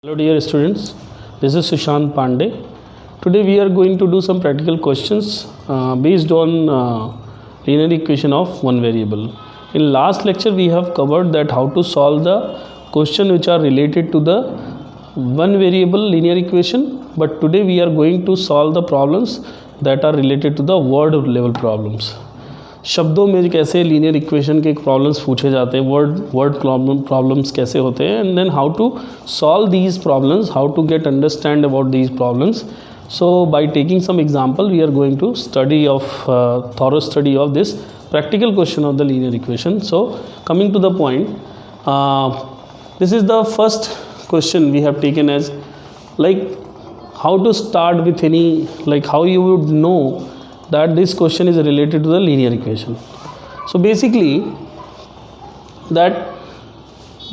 Hello dear students, this is Sushant Pandey. Today we are going to do some practical questions based on linear equation of one variable. In last lecture we have covered that how to solve the question which are related to the one variable linear equation, but today we are going to solve the problems that are related to the word level problems. शब्दों में कैसे linear equation के problems पूछे जाते हैं, word problems कैसे होते हैं, and then how to solve these problems, how to get understand about these problems. So by taking some example we are going to study of thorough study of this practical question of the linear equation. So coming to the point, this is the first question we have taken as like how to start with any, like how you would know that this question is related to the linear equation. So basically that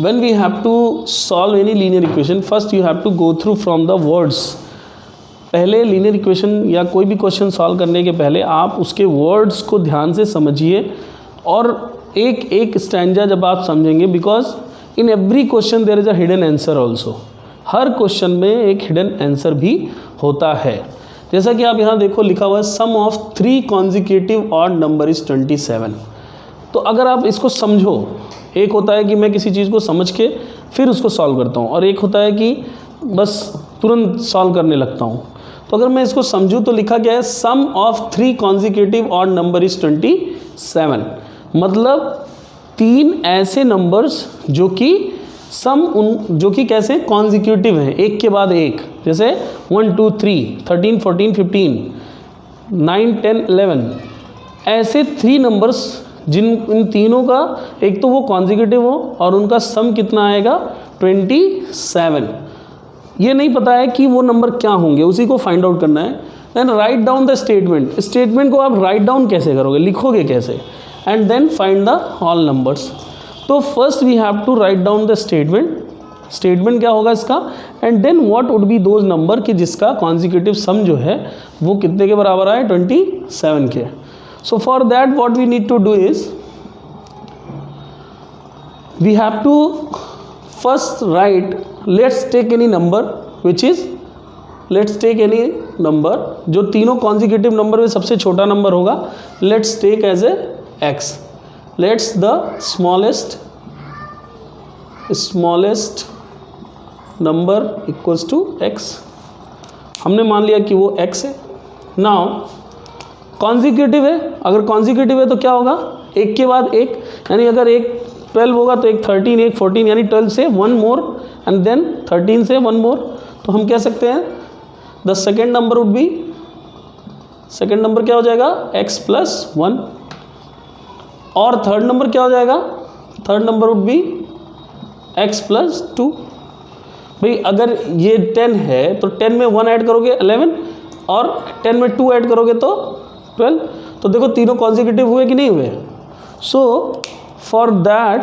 when we have to solve any linear equation, first you have to go through from the words. पहले linear equation या कोई भी question solve करने के पहले आप उसके words को ध्यान से समझिए और एक एक स्टैंजा जब आप समझेंगे, because in every question there is a hidden answer also. हर क्वेश्चन में एक हिडन आंसर भी होता है. जैसा कि आप यहाँ देखो लिखा हुआ है sum of 3 consecutive odd number is 27. तो अगर आप इसको समझो, एक होता है कि मैं किसी चीज़ को समझ के फिर उसको सॉल्व करता हूँ और एक होता है कि बस तुरंत सॉल्व करने लगता हूँ. तो अगर मैं इसको समझूँ तो लिखा गया है sum of 3 consecutive odd number is 27. मतलब 3 ऐसे नंबर्स जो कि जो कि कैसे कॉन्जिक्यूटिव हैं, एक के बाद एक, जैसे 1 2 3 13 14 15 9 10 11, ऐसे 3 नंबर्स जिन इन तीनों का एक तो वो कॉन्जिक्यूटिव हो और उनका सम कितना आएगा 27. ये नहीं पता है कि वो नंबर क्या होंगे, उसी को फाइंड आउट करना है. Then write down the statement. Statement को आप राइट डाउन कैसे करोगे, लिखोगे कैसे, and then find the all numbers. तो first we have to write down the statement. Statement क्या होगा इसका, and then what would be those number कि जिसका कॉन्जिक्यूटिव सम जो है वो कितने के बराबर आए 27 के. So for that what we need to do is we have to first right, let's take any number which is, let's take any number जो तीनों कॉन्जिक्यूटिव नंबर में सबसे छोटा नंबर होगा. Let's take as a x. Let's the smallest number equals to x. हमने मान लिया कि वो x है. नाउ कॉन्जिक्यूटिव है, अगर कॉन्जिक्यूटिव है तो क्या होगा, एक के बाद एक, यानी अगर एक 12 होगा तो एक 13, एक 14, यानी 12 से 1 मोर एंड देन 13 से 1 मोर. तो हम कह सकते हैं the second number would be, second number क्या हो जाएगा x प्लस 1. और थर्ड नंबर क्या हो जाएगा, third number would be x plus 2. भाई अगर ये 10 है तो 10 में 1 ऐड करोगे 11 और 10 में 2 ऐड करोगे तो 12. तो देखो तीनों कॉन्जिक्यूटिव हुए कि नहीं हुए. So for that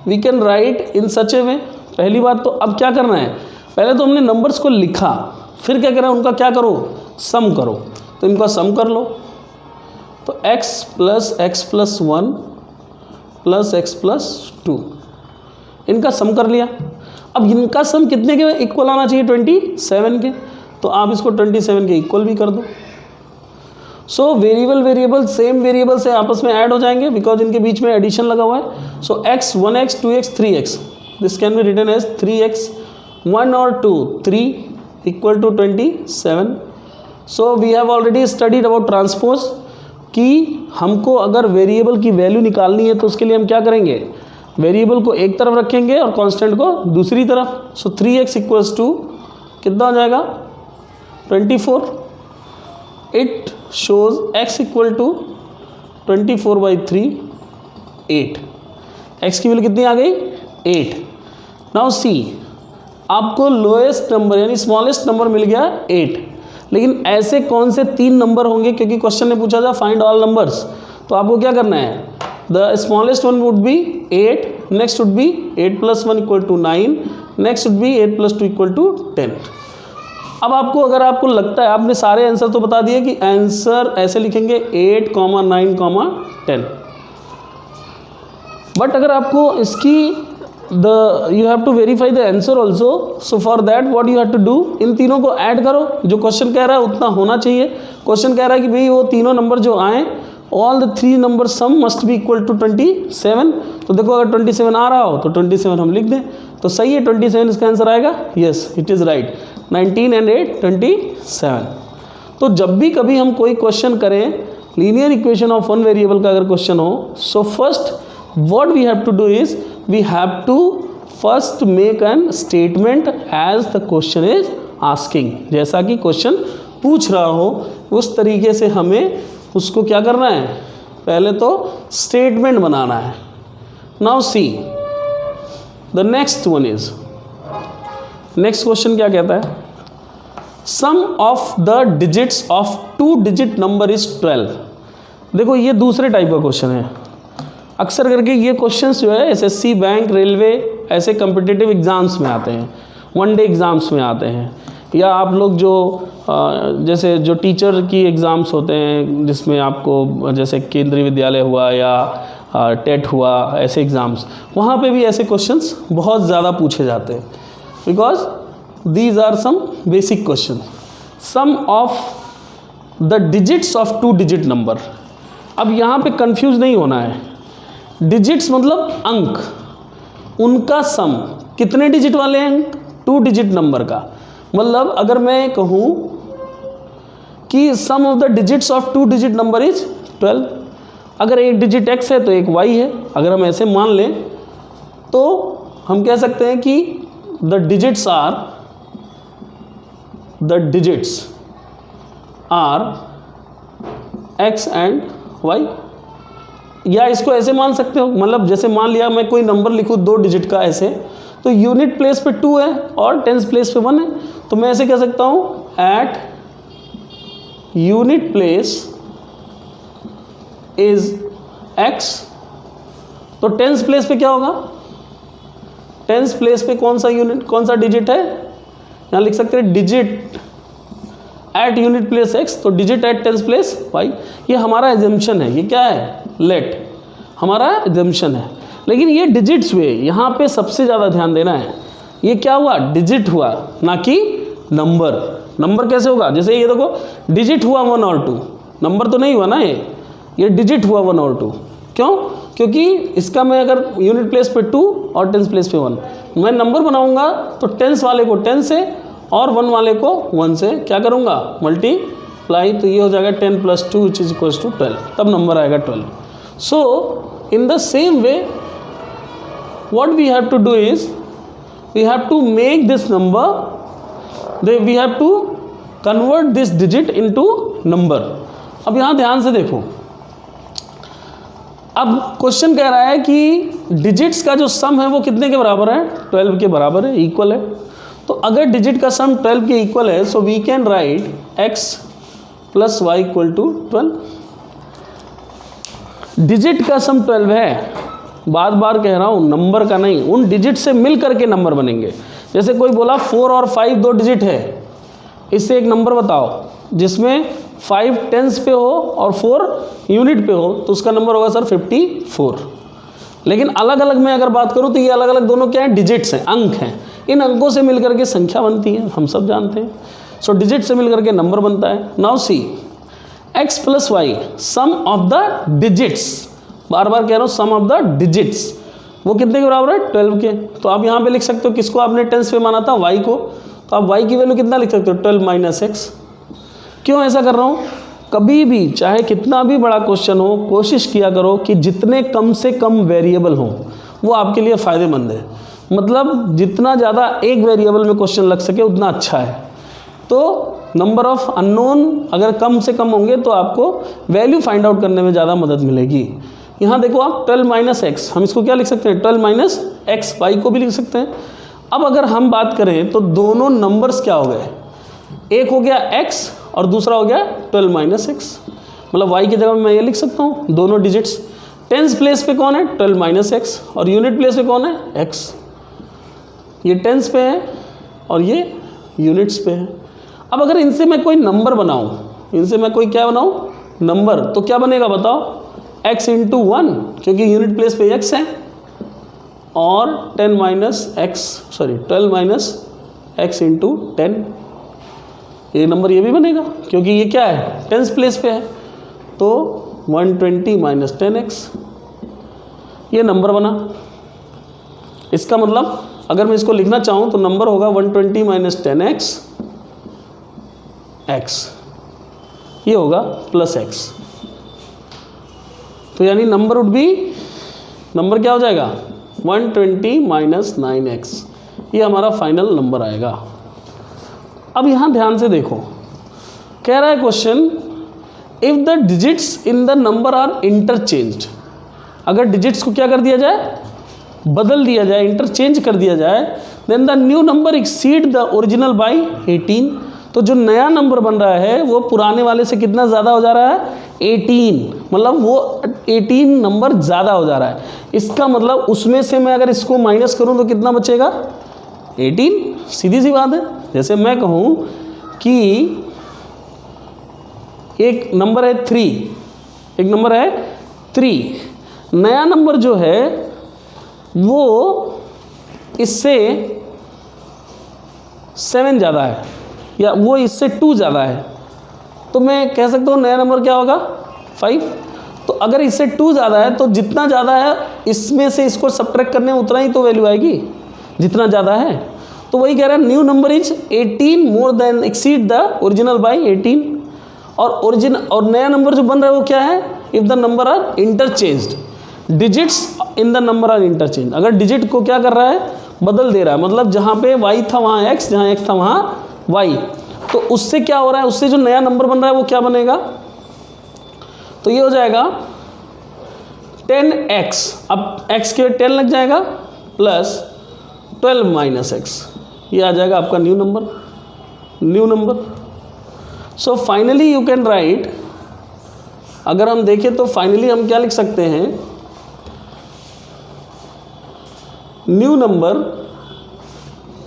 we can write in such a way. पहली बात तो अब क्या करना है, पहले तो हमने नंबर्स को लिखा, फिर क्या करना है उनका क्या करो, सम करो. तो इनका सम कर लो. तो x plus 1 plus x plus 2, इनका सम कर लिया. अब इनका सम कितने के इक्वल आना चाहिए 27 के, तो आप इसको 27 के इक्वल भी कर दो. सो वेरिएबल सेम वेरिएबल से आपस में ऐड हो जाएंगे बिकॉज इनके बीच में एडिशन लगा हुआ है. So x 1x 2x 3x, this can be written as 3x 1 और 2 3 equal to 27. So we have already studied about transpose कि हमको अगर वेरिएबल की वैल्यू निकालनी है तो उसके लिए हम क्या करेंगे, वेरिएबल को एक तरफ रखेंगे और कांस्टेंट को दूसरी तरफ. सो 3x इक्वल्स टू कितना हो जाएगा 24. It shows x equal to 24/3 8. x की वैल्यू कितनी आ गई 8. नाउ सी, आपको लोएस्ट नंबर यानी स्मॉलेस्ट नंबर मिल गया 8. लेकिन ऐसे कौन से 3 नंबर होंगे, क्योंकि क्वेश्चन ने पूछा था फाइंड ऑल नंबर्स. तो आपको क्या करना है, the smallest one would be 8, next would be 8 plus 1 equal to 9, next would be 8 plus 2 equal to 10. अब आपको अगर आपको लगता है, आपने सारे आंसर तो बता दिए कि आंसर ऐसे लिखेंगे 8, 9, 10. बट अगर आपको इसकी you have to verify the answer also. So for that what you have to do, इन तीनों को ऐड करो, जो क्वेश्चन कह रहा है उतना होना चाहिए. क्वेश्चन कह रहा है कि भाई वो तीनों नंबर जो आए, all the three number sum must be equal to 27. तो देखो अगर 27 आ रहा हो तो 27 हम लिख दें, तो सही है 27 इसका आंसर आएगा. Yes it is right. 19 and 8 27. तो जब भी कभी हम कोई क्वेश्चन करें linear equation of one variable का अगर क्वेश्चन हो, so first what we have to do is we have to first make an statement as the question is asking. जैसा कि क्वेश्चन पूछ रहा हो उस तरीके से हमें उसको क्या करना है, पहले तो स्टेटमेंट बनाना है. Now see the next one is, next question क्या कहता है, sum of the digits of 2 digit number is 12. देखो ये दूसरे टाइप का क्वेश्चन है. अक्सर करके ये क्वेश्चंस जो है एसएससी, बैंक, रेलवे ऐसे कम्पिटिटिव एग्ज़ाम्स में आते हैं, वन डे एग्ज़ाम्स में आते हैं, या आप लोग जो जैसे जो टीचर की एग्ज़ाम्स होते हैं जिसमें आपको जैसे केंद्रीय विद्यालय हुआ या टेट हुआ, ऐसे एग्ज़ाम्स, वहाँ पे भी ऐसे क्वेश्चंस बहुत ज़्यादा पूछे जाते हैं. Because these are some basic questions. Sum of the digits of 2 digit number. अब यहाँ पे कंफ्यूज नहीं होना है. डिजिट्स मतलब अंक, उनका सम कितने डिजिट वाले अंक, 2 डिजिट नंबर का. मतलब अगर मैं कहूँ कि sum of the digits of 2 digit number is 12, अगर एक डिजिट x है तो एक y है, अगर हम ऐसे मान लें तो हम कह सकते हैं कि the digits are x and y. या इसको ऐसे मान सकते हो, मतलब जैसे मान लिया मैं कोई नंबर लिखूँ 2 डिजिट का ऐसे, तो यूनिट प्लेस पे 2 है और टेंस प्लेस पे 1 है, तो मैं ऐसे कह सकता हूँ at unit place is x. तो टेंस प्लेस पे क्या होगा, टेंस प्लेस पे कौन सा डिजिट है, यहाँ लिख सकते हैं digit at unit place x, तो digit at tens place y. ये हमारा एजम्पशन है, ये क्या है, लेट हमारा एजम्पशन है. लेकिन ये डिजिट्स हुए, यहाँ पे सबसे ज़्यादा ध्यान देना है. ये क्या हुआ, डिजिट हुआ, ना कि नंबर. नंबर कैसे होगा, जैसे ये देखो डिजिट हुआ 1 और 2, नंबर तो नहीं हुआ ना, ये डिजिट हुआ 1 और 2. क्यों, क्योंकि इसका मैं अगर यूनिट प्लेस पे 2 और टेंस प्लेस पे 1, मैं नंबर बनाऊंगा तो टेंस वाले को 10 से और 1 वाले को 1 से क्या करूंगा, मल्टीप्लाई. तो ये हो जाएगा 10 + 2 विच इज इक्वल्स टू 12, तब नंबर आएगा 12. So in the same way what we have to do is we have to make this number, we have to convert this digit into number. अब यहाँ ध्यान से देखो, अब क्वेश्चन कह रहा है कि डिजिट्स का जो सम है वो कितने के बराबर है, 12 के बराबर है, इक्वल है. तो अगर डिजिट का सम 12 के इक्वल है, so we can write x + y = 12. Digit का सम 12 है, बार बार कह रहा हूँ, नंबर का नहीं, उन डिजिट से मिल करके नंबर बनेंगे. जैसे कोई बोला 4 और 5 2 डिजिट है, इससे एक नंबर बताओ जिसमें 5 टेंस पे हो और 4 यूनिट पे हो, तो उसका नंबर होगा सर 54. लेकिन अलग अलग में अगर बात करूँ तो ये अलग अलग दोनों क्या हैं, डिजिट्स हैं, अंक हैं. इन अंकों से मिलकर के संख्या बनती है, हम सब जानते हैं. सो डिजिट से मिलकर के नंबर बनता है. Now see x + y sum of the digits, बार बार कह रहा हूँ सम ऑफ द डिजिट्स, वो कितने के बराबर है, 12 के. तो आप यहाँ पे लिख सकते हो, किसको आपने टेंस पे माना था, y को, तो आप y की वैल्यू कितना लिख सकते हो, 12 - x. क्यों ऐसा कर रहा हूँ, कभी भी चाहे कितना भी बड़ा क्वेश्चन हो, कोशिश किया करो कि जितने कम से कम वेरिएबल हों वो आपके लिए फ़ायदेमंद है. मतलब जितना ज़्यादा एक वेरिएबल में क्वेश्चन लग सके उतना अच्छा है. तो नंबर ऑफ़ अननोन अगर कम से कम होंगे तो आपको वैल्यू फाइंड आउट करने में ज़्यादा मदद मिलेगी. यहाँ देखो आप 12 - x, हम इसको क्या लिख सकते हैं, 12 - x, y को भी लिख सकते हैं. अब अगर हम बात करें तो दोनों नंबर्स क्या हो गए, एक हो गया x और दूसरा हो गया 12 - x. मतलब y की जगह मैं ये लिख सकता हूँ, दोनों डिजिट्स. टेंस प्लेस पे कौन है, 12 - x, और यूनिट प्लेस पे कौन है, x. ये टेंस पे है और ये यूनिट्स पे है. अब अगर इनसे मैं कोई नंबर बनाऊँ, इनसे मैं कोई क्या बनाऊँ, नंबर, तो क्या बनेगा बताओ, x × 1, क्योंकि यूनिट प्लेस पे x है. और 10 minus x, sorry 12 minus x into 10, ये नंबर ये भी बनेगा क्योंकि ये क्या है, टेंस प्लेस पे है। तो 120 माइनस 10x, ये नंबर बना। इसका मतलब अगर मैं इसको लिखना चाहूँ तो नंबर होगा 120 माइनस 10x x, ये होगा प्लस x। तो यानी नंबर वुड बी, नंबर क्या हो जाएगा 120 माइनस 9x, ये हमारा फाइनल नंबर आएगा। अब यहाँ ध्यान से देखो, कह रहा है question, if the digits in the number are interchanged, अगर डिजिट्स को क्या कर दिया जाए, बदल दिया जाए, इंटरचेंज कर दिया जाए, then the new number exceed the original by 18, तो जो नया नंबर बन रहा है वो पुराने वाले से कितना ज़्यादा हो जा रहा है, 18, मतलब वो 18 नंबर ज़्यादा हो जा रहा है। इसका मतलब उसमें से मैं अगर इसको माइनस करूं तो कितना बचेगा, 18, सीधी सी बात है। जैसे मैं कहूं कि एक नंबर है 3, एक नंबर है 3, नया नंबर जो है वो इससे 7 ज़्यादा है या वो इससे 2 ज़्यादा है, तो मैं कह सकता हूँ नया नंबर क्या होगा 5। तो अगर इससे 2 ज़्यादा है तो जितना ज़्यादा है इसमें से इसको सब्ट्रैक्ट करने में उतना ही तो वैल्यू आएगी जितना ज़्यादा है। तो वही कह रहा है new number is 18 more than exceed the original by 18, और नया नंबर जो बन रहा है वो क्या है, if the number are interchanged, digits in the number are interchange, अगर डिजिट को क्या कर रहा है, बदल दे रहा है, मतलब जहाँ पे y था वहाँ x, जहाँ x था वहाँ y, तो उससे क्या हो रहा है, उससे जो नया नंबर बन रहा है वो क्या बनेगा, तो ये हो जाएगा 10x, अब x के 10 लग जाएगा प्लस 12 माइनस x, ये आ जाएगा आपका new number. So finally you can write, अगर हम देखें तो फाइनली हम क्या लिख सकते हैं, new number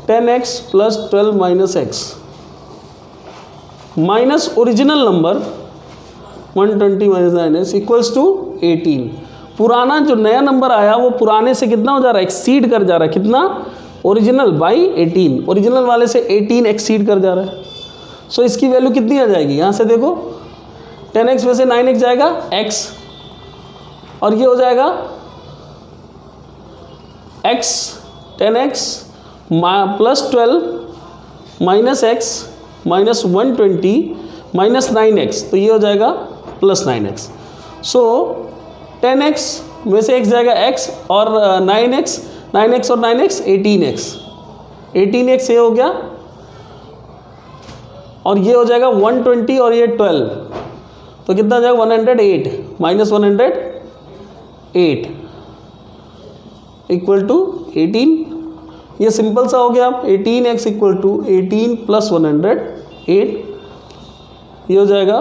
10x plus 12 minus x minus original number 120 minus 9x equals to 18। पुराना जो नया नंबर आया वो पुराने से कितना हो जा रहा है, एक्सीड कर जा रहा है, कितना, ओरिजिनल बाई 18, ओरिजिनल वाले से 18 एक्सीड कर जा रहा है। सो इसकी वैल्यू कितनी आ जाएगी, यहाँ से देखो 10x में से 9x जाएगा x, और ये हो जाएगा x 10x plus 12 minus x minus 120 minus 9x, तो ये हो जाएगा प्लस 9x। सो 10x में से x जाएगा x और 9x और 9x 18x ये हो गया, और ये हो जाएगा 120 और ये 12, तो कितना जाएगा 108 माइनस 108 इक्वल टू 18, ये सिंपल सा हो गया। 18x इक्वल टू 18 प्लस 108, ये हो जाएगा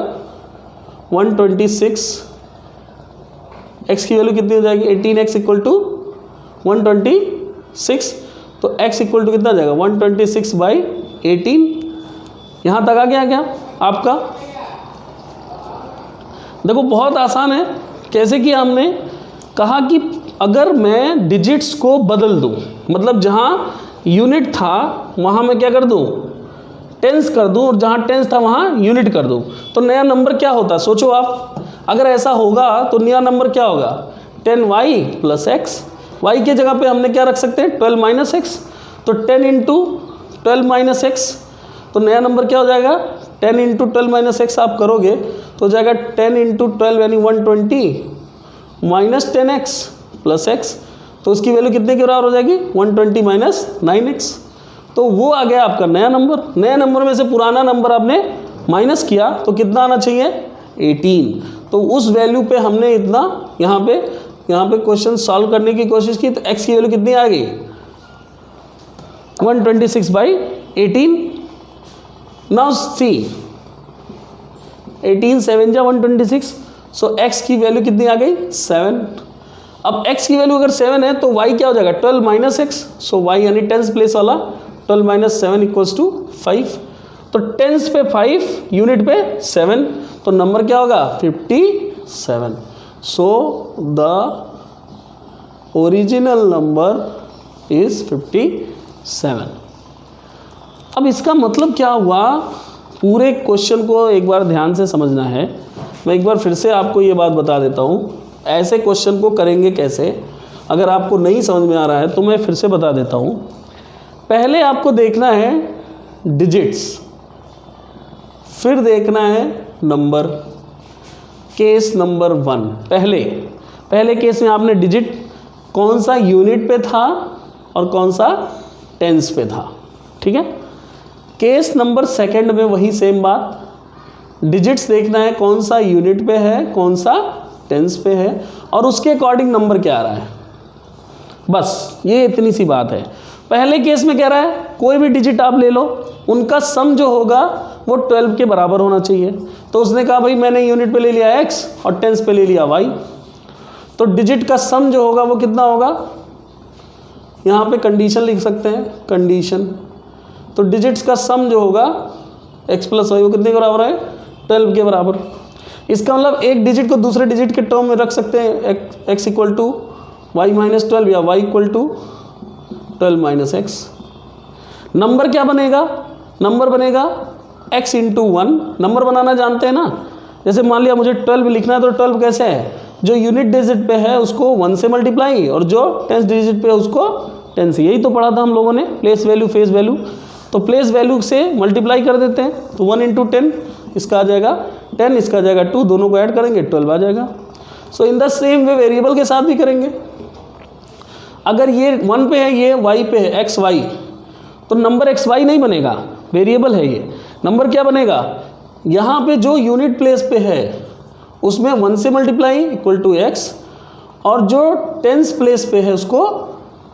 126, x की वैल्यू कितनी हो जाएगी, 18x इक्वल टू 126, तो x इक्वल टू कितना जाएगा 126 बाई 18। यहाँ तक आ गया क्या आपका, देखो बहुत आसान है। कैसे कि हमने कहा कि अगर मैं डिजिट्स को बदल दूं, मतलब जहाँ यूनिट था वहाँ मैं क्या कर दूं, टेंस कर दूं, और जहाँ टेंस था वहाँ यूनिट कर दूं, तो नया नंबर क्या होता है, सोचो आप। अगर ऐसा होगा तो नया नंबर क्या होगा, 10y प्लस एक्स, y के जगह पे हमने क्या रख सकते हैं 12 माइनस एक्स, तो 10 इंटू 12 माइनस एक्स, तो नया नंबर क्या हो जाएगा 10 इंटू 12 माइनस एक्स आप करोगे तो हो जाएगा 10 इंटू 12 यानी 120 माइनस 10x प्लस x, तो उसकी वैल्यू कितने के बराबर हो जाएगी 120 माइनस 9x, तो वो आ गया आपका नया नंबर। नया नंबर में से पुराना नंबर आपने माइनस किया तो कितना आना चाहिए 18, तो उस वैल्यू पे हमने इतना यहाँ पे क्वेश्चन सॉल्व करने की कोशिश की, तो x की वैल्यू कितनी आ गई 126 बाई 18। नाउ सी 18 7 जा 126, सो x की वैल्यू कितनी आ गई 7। अब x की वैल्यू अगर 7 है तो y क्या हो जाएगा 12 माइनस एक्स, सो y यानी टेंस प्लेस वाला 12 माइनस 7 इक्वल्स टू 5, तो टेंस पे 5 यूनिट पे 7, तो नंबर क्या होगा 57। So the original number is 57। अब इसका मतलब क्या हुआ, पूरे क्वेश्चन को एक बार ध्यान से समझना है। मैं एक बार फिर से आपको ये बात बता देता हूँ, ऐसे क्वेश्चन को करेंगे कैसे, अगर आपको नहीं समझ में आ रहा है तो मैं फिर से बता देता हूँ। पहले आपको देखना है डिजिट्स, फिर देखना है नंबर। केस नंबर 1, पहले केस में आपने डिजिट कौन सा यूनिट पे था और कौन सा टेंस पे था, ठीक है। केस नंबर 2 में वही सेम बात, डिजिट्स देखना है कौन सा यूनिट पे है, कौन सा टेंस पे है, और उसके अकॉर्डिंग नंबर क्या आ रहा है। बस ये इतनी सी बात है। पहले केस में कह रहा है कोई भी डिजिट आप ले लो, उनका सम जो होगा वो 12 के बराबर होना चाहिए। तो उसने कहा भाई मैंने यूनिट पे ले लिया x और टेंस पे ले लिया y, तो डिजिट का सम जो होगा वो कितना होगा, यहाँ पे कंडीशन लिख सकते हैं, कंडीशन। तो डिजिट्स का सम जो होगा x प्लस वाई वो कितने के बराबर है, 12 के बराबर। इसका मतलब एक डिजिट को दूसरे डिजिट के टर्म में रख सकते हैं, x equal to y minus 12 या y equal to 12 minus x. Number क्या बनेगा, नंबर बनेगा x इंटू 1। नंबर बनाना जानते हैं ना, जैसे मान लिया मुझे 12 लिखना है तो 12 कैसे है, जो यूनिट डिजिट पे है उसको 1 से मल्टीप्लाई और जो टेंस डिजिट पे है उसको 10 से। यही तो पढ़ा था हम लोगों ने, प्लेस वैल्यू फेस वैल्यू। तो प्लेस वैल्यू से मल्टीप्लाई कर देते हैं, तो 1 इंटू 10 इसका आ जाएगा 10, इसका आ जाएगा 2, दोनों को ऐड करेंगे 12 आ जाएगा। So in the same way variable के साथ भी करेंगे। अगर ये 1 पे है, ये y पे है, x y, तो नंबर x y नहीं बनेगा, वेरिएबल है ये। नंबर क्या बनेगा, यहाँ पे जो यूनिट प्लेस पे है उसमें 1 से मल्टीप्लाई इक्वल टू x, और जो टेंस प्लेस पे है उसको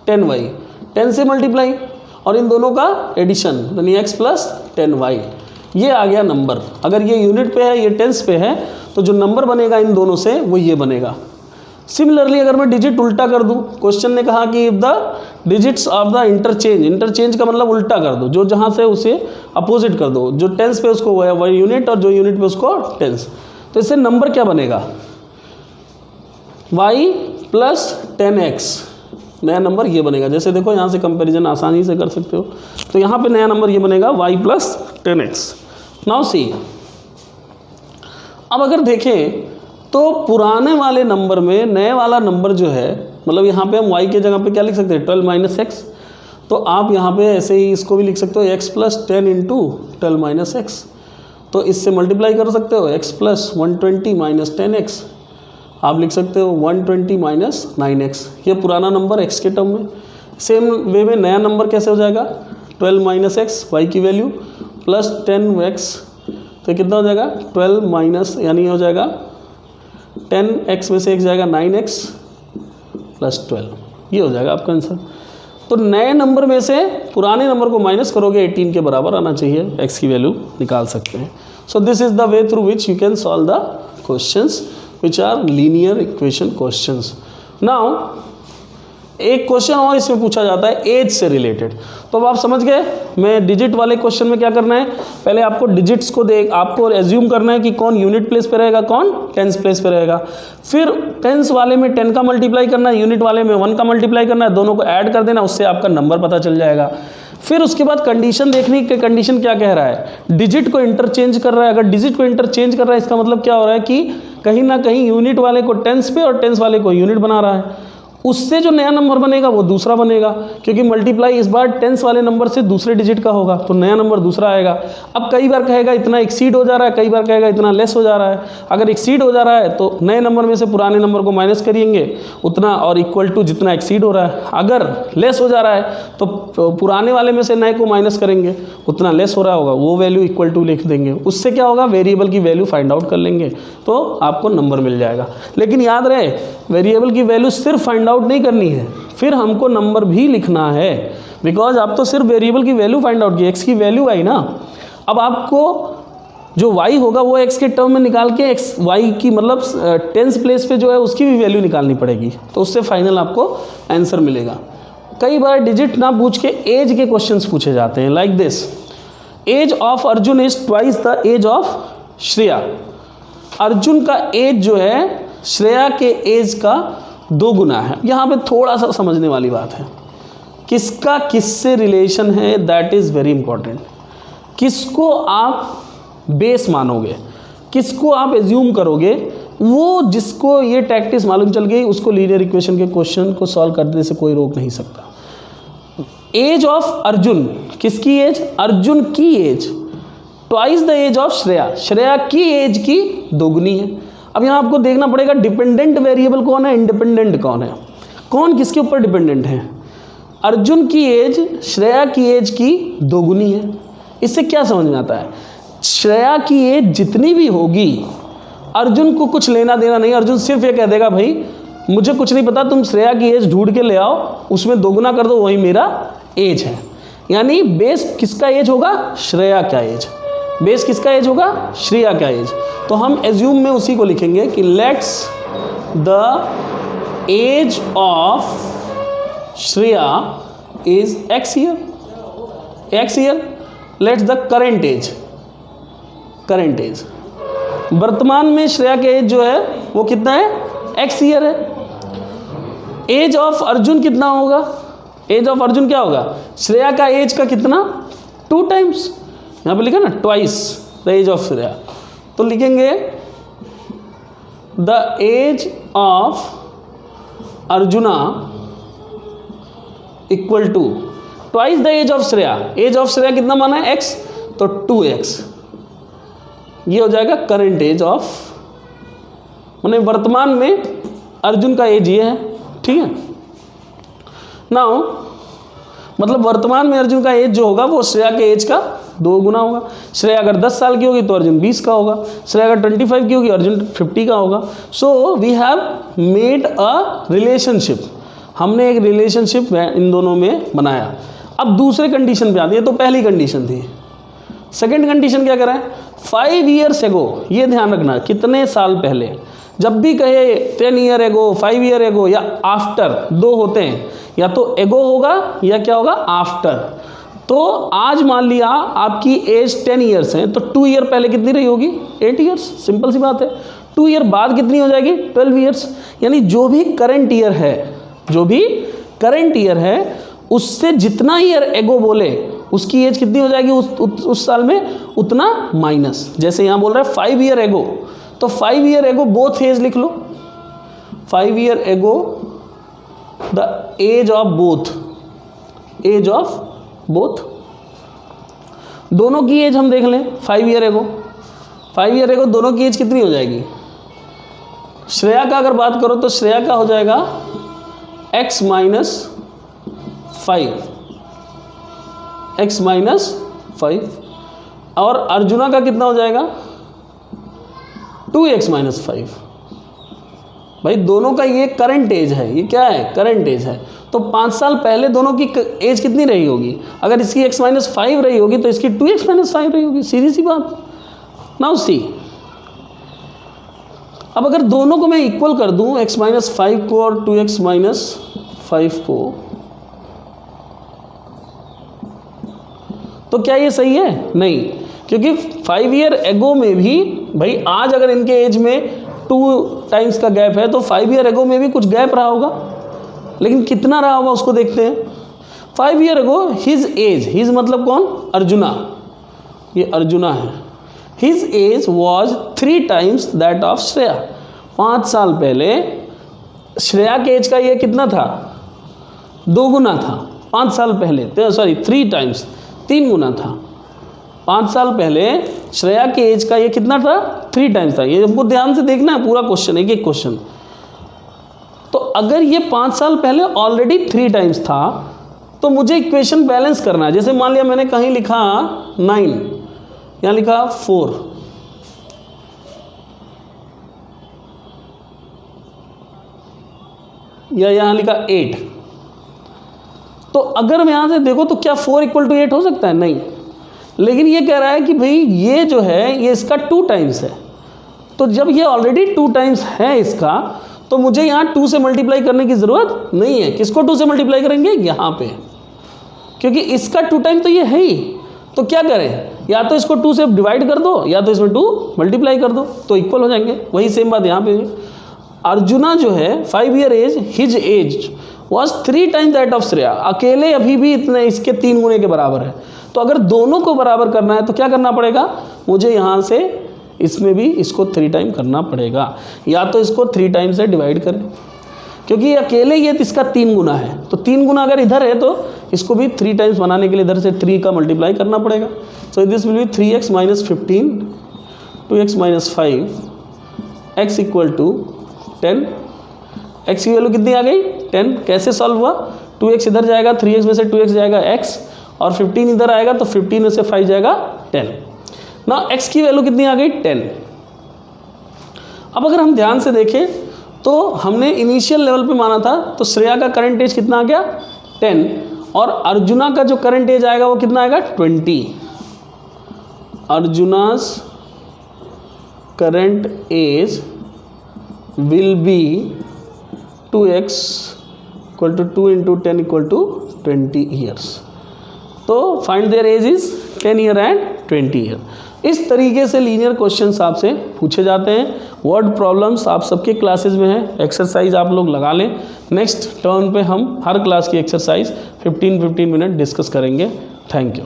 10y, 10 से मल्टीप्लाई और इन दोनों का एडिशन, यानी x प्लस 10y, ये आ गया नंबर। अगर ये यूनिट पे है, ये टेंस पे है, तो जो नंबर बनेगा इन दोनों से वो ये बनेगा। सिमिलरली अगर मैं डिजिट उल्टा कर दूं, क्वेश्चन ने कहा कि the digits of the interchange, interchange का मतलब उल्टा कर दो, जो जहां से उसे अपोजिट कर दो, जो टेंस पे उसको वही यूनिट और जो यूनिट पे उसको टेंस। तो इससे नंबर क्या बनेगा, y प्लस 10x, नया नंबर ये बनेगा। जैसे देखो यहाँ से कंपैरिजन आसानी से कर सकते हो, तो यहाँ पे नया नंबर ये बनेगा y plus 10x। Now see, अब अगर देखें तो पुराने वाले नंबर में नए वाला नंबर जो है, मतलब यहाँ पे हम y के जगह पे क्या लिख सकते हैं, 12 माइनस एक्स। तो आप यहाँ पे ऐसे ही इसको भी लिख सकते हो, x plus 10 into 12 minus x. तो इससे मल्टीप्लाई कर सकते हो, x प्लस 120 माइनस 10x, आप लिख सकते हो 120 माइनस 9x। ये पुराना नंबर x के टर्म में। सेम वे में नया नंबर कैसे हो जाएगा, 12 माइनस एक्स, y की वैल्यू प्लस 10x, तो कितना हो जाएगा 12 माइनस, यानी हो जाएगा 10x में से x जाएगा 9x प्लस 12, ये हो जाएगा आपका आंसर। तो नए नंबर में से पुराने नंबर को माइनस करोगे, 18 के बराबर आना चाहिए, x की वैल्यू निकाल सकते हैं। So this is the way through which you can solve the questions which are linear equation questions. Now एक क्वेश्चन और इसमें पूछा जाता है एज से रिलेटेड। तो अब आप समझ गए, मैं डिजिट वाले क्वेश्चन में क्या करना है, पहले आपको डिजिट्स को आपको एज्यूम करना है कि कौन यूनिट प्लेस पे रहेगा, कौन टेंस प्लेस पे रहेगा। फिर टेंस वाले में 10 का मल्टीप्लाई करना है, यूनिट वाले में 1 का मल्टीप्लाई करना है, दोनों को ऐड कर देना, उससे आपका नंबर पता चल जाएगा। फिर उसके बाद कंडीशन देखनी कि कंडीशन क्या कह रहा है, डिजिट को इंटरचेंज कर रहा है। अगर डिजिट को इंटरचेंज कर रहा है, इसका मतलब क्या हो रहा है कि कहीं ना कहीं यूनिट वाले को टेंस पे और टेंस वाले को यूनिट बना रहा है। उससे जो नया नंबर बनेगा वो दूसरा बनेगा, क्योंकि मल्टीप्लाई इस बार टेंस वाले नंबर से दूसरे डिजिट का होगा, तो नया नंबर दूसरा आएगा। अब कई बार कहेगा इतना एक्सीड हो जा रहा है, कई बार कहेगा इतना लेस हो जा रहा है। अगर एक्सीड हो जा रहा है तो नए नंबर में से पुराने नंबर को माइनस करेंगे उतना, और इक्वल टू जितना एक्सीड हो रहा है। अगर लेस हो जा रहा है तो पुराने वाले में से नए को माइनस करेंगे, उतना लेस हो रहा होगा, वो वैल्यू इक्वल टू लिख देंगे। उससे क्या होगा, वेरिएबल की वैल्यू फाइंड आउट कर लेंगे, तो आपको नंबर मिल जाएगा। लेकिन याद रहे, वेरिएबल की वैल्यू सिर्फ फाइंड आउट नहीं करनी है, फिर हमको नंबर भी लिखना है, बिकॉज आप तो सिर्फ वेरिएबल की वैल्यू फाइंड आउट की, एक्स की वैल्यू आई ना। अब आपको जो y होगा वो x के टर्म में निकाल के x y की मतलब टेंस प्लेस पे जो है उसकी भी वैल्यू निकालनी पड़ेगी, तो उससे फाइनल आपको आंसर मिलेगा। कई बार डिजिट ना पूछ के एज के क्वेश्चंस पूछे जाते हैं, like this, age of Arjun is twice the age of Shreya. अर्जुन का एज जो है श्रेया के एज का 2 गुना है। यहाँ पे थोड़ा सा समझने वाली बात है, किसका किससे रिलेशन है, दैट इज़ वेरी इंपॉर्टेंट। किसको आप बेस मानोगे, किसको आप एज्यूम करोगे, वो जिसको ये टैक्टिस मालूम चल गई उसको लीनियर इक्वेशन के क्वेश्चन को सॉल्व करने से कोई रोक नहीं सकता। एज ऑफ अर्जुन, किसकी एज, अर्जुन की age twice the age of Shreya, Shreya की एज की दोगुनी है। अब यहाँ आपको देखना पड़ेगा डिपेंडेंट वेरिएबल कौन है, इंडिपेंडेंट कौन है, कौन किसके ऊपर डिपेंडेंट है। अर्जुन की एज श्रेया की एज की दोगुनी है। इससे क्या समझ में आता है, श्रेया की एज जितनी भी होगी अर्जुन को कुछ लेना देना नहीं। अर्जुन सिर्फ ये कह देगा भाई मुझे कुछ नहीं पता, तुम श्रेया की एज ढूंढ के ले आओ, उसमें दोगुना कर दो, वही मेरा एज है। यानी बेस किसका एज होगा, श्रेया का एज। बेस किसका एज होगा, श्रेया का एज। तो हम एज्यूम में उसी को लिखेंगे कि let's the age of Shreya is x year, x year. Let's the current age, current age, वर्तमान में श्रेया का एज जो है वो कितना है, x ईयर है। एज ऑफ अर्जुन कितना होगा, एज ऑफ अर्जुन क्या होगा, श्रेया का एज का कितना, 2 टाइम्स। यहाँ पे लिखा ना twice the age of Shreya, तो लिखेंगे the age of Arjuna equal to twice the age of Shreya. Age of Shreya कितना माना है, x, तो 2x। ये हो जाएगा करंट एज ऑफ, माने वर्तमान में अर्जुन का एज ये है, ठीक है। नाउ मतलब वर्तमान में अर्जुन का एज जो होगा वो श्रेया के एज का 2 गुना होगा। श्रेया अगर 10 साल की होगी तो अर्जुन 20 का होगा, श्रेया अगर 25 की होगी अर्जुन 50 का होगा। So we have made a relationship, हमने एक रिलेशनशिप इन दोनों में बनाया। अब दूसरे कंडीशन पे आती है, तो पहली कंडीशन थी। सेकंड कंडीशन क्या करें, 5 ईयर्स एगो, ये ध्यान रखना कितने साल पहले। जब भी कहे 10 ईयर एगो, 5 ईयर एगो या आफ्टर, 2 होते हैं, या तो एगो होगा या क्या होगा, आफ्टर। तो आज मान लिया आपकी एज 10 ईयर्स है, तो 2 ईयर पहले कितनी रही होगी, 8 ईयर्स, सिंपल सी बात है। 2 ईयर बाद कितनी हो जाएगी, 12 ईयर्स। यानी जो भी करंट ईयर है, जो भी करंट ईयर है उससे जितना ईयर एगो बोले उसकी एज कितनी हो जाएगी उस साल में, उतना माइनस। जैसे यहाँ बोल रहा है 5 ईयर एगो, तो 5 ईयर एगो बोथ एज लिख लो, 5 year ago the age of both, age of both, दोनों की एज हम देख लें। 5 ईयर एगो, 5 ईयर एगो दोनों की एज कितनी हो जाएगी। श्रेया का अगर बात करो तो श्रेया का हो जाएगा x माइनस 5, x माइनस 5, और अर्जुना का कितना हो जाएगा 2x माइनस 5। भाई दोनों का ये करंट एज है, ये क्या है, करंट एज है। तो 5 साल पहले दोनों की एज कितनी रही होगी, अगर इसकी x माइनस 5 रही होगी तो इसकी 2x माइनस 5 रही होगी, सीधी सी बात। नाउ सी, अब अगर दोनों को मैं इक्वल कर दूं, x माइनस 5 को और 2x माइनस 5 को, तो क्या ये सही है, नहीं, क्योंकि 5 ईयर एगो में भी भाई आज अगर इनके एज में 2 टाइम्स का गैप है तो 5 ईयर एगो में भी कुछ गैप रहा होगा, लेकिन कितना रहा होगा उसको देखते हैं। 5 ईयर एगो हिज एज, हिज मतलब कौन, अर्जुना, ये अर्जुना है, his age was 3 times that of Shreya. 5 साल पहले श्रेया के एज का ये कितना था, 2 गुना था। 5 साल पहले, सॉरी 3 टाइम्स, 3 गुना था। 5 साल पहले श्रेया के एज का ये कितना था, 3 टाइम्स था। ये हमको ध्यान से देखना है पूरा क्वेश्चन, एक एक क्वेश्चन। तो अगर ये 5 साल पहले ऑलरेडी 3 टाइम्स था तो मुझे इक्वेशन बैलेंस करना है। जैसे मान लिया मैंने कहीं लिखा 9, यहाँ लिखा 4, या यहाँ लिखा 8, तो अगर मैं यहाँ से देखो तो क्या 4 = 8 हो सकता है, नहीं। लेकिन ये कह रहा है कि भाई ये जो है ये इसका 2 टाइम्स है, तो जब ये ऑलरेडी 2 टाइम्स है इसका, तो मुझे यहाँ 2 से मल्टीप्लाई करने की ज़रूरत नहीं है। किसको 2 से मल्टीप्लाई करेंगे, यहाँ पे, क्योंकि इसका 2 टाइम तो ये है ही। तो क्या करें, या तो इसको 2 से डिवाइड कर दो या तो इसमें 2 मल्टीप्लाई कर दो, तो इक्वल हो जाएंगे। वही सेम बात यहाँ पे भी। अर्जुना जो है 5 year age, his age was 3 times that of Shreya. अकेले अभी भी इतने इसके 3 गुने के बराबर है। तो अगर दोनों को बराबर करना है तो क्या करना पड़ेगा, मुझे यहाँ से इसमें भी इसको 3 टाइम करना पड़ेगा, या तो इसको 3 टाइम से डिवाइड करें, क्योंकि अकेले ये इसका 3 गुना है, तो 3 गुना अगर इधर है तो इसको भी 3 टाइम्स बनाने के लिए इधर से 3 का मल्टीप्लाई करना पड़ेगा। So this will be 3x minus 15 2x minus 5 x equal to 10। x की वैल्यू कितनी आ गई 10। कैसे सॉल्व हुआ, 2x इधर जाएगा, 3x में से 2x जाएगा x, और 15 इधर आएगा तो 15 में से 5 जाएगा 10। ना x की वैल्यू कितनी आ गई 10। अब अगर हम ध्यान से देखें तो हमने इनिशियल लेवल पे माना था, तो श्रेया का करंट एज कितना आ गया 10, और अर्जुना का जो करंट एज आएगा वो कितना आएगा 20। Arjuna's current age will be 2x equal to 2 into 10 equal to 20 years. तो find their age is 10 year and 20 year. इस तरीके से लीनियर क्वेश्चंस आपसे पूछे जाते हैं। वर्ड प्रॉब्लम्स आप सबके क्लासेस में है, एक्सरसाइज आप लोग लगा लें। नेक्स्ट टर्न पे हम हर क्लास की एक्सरसाइज 15-15 मिनट डिस्कस करेंगे। Thank you.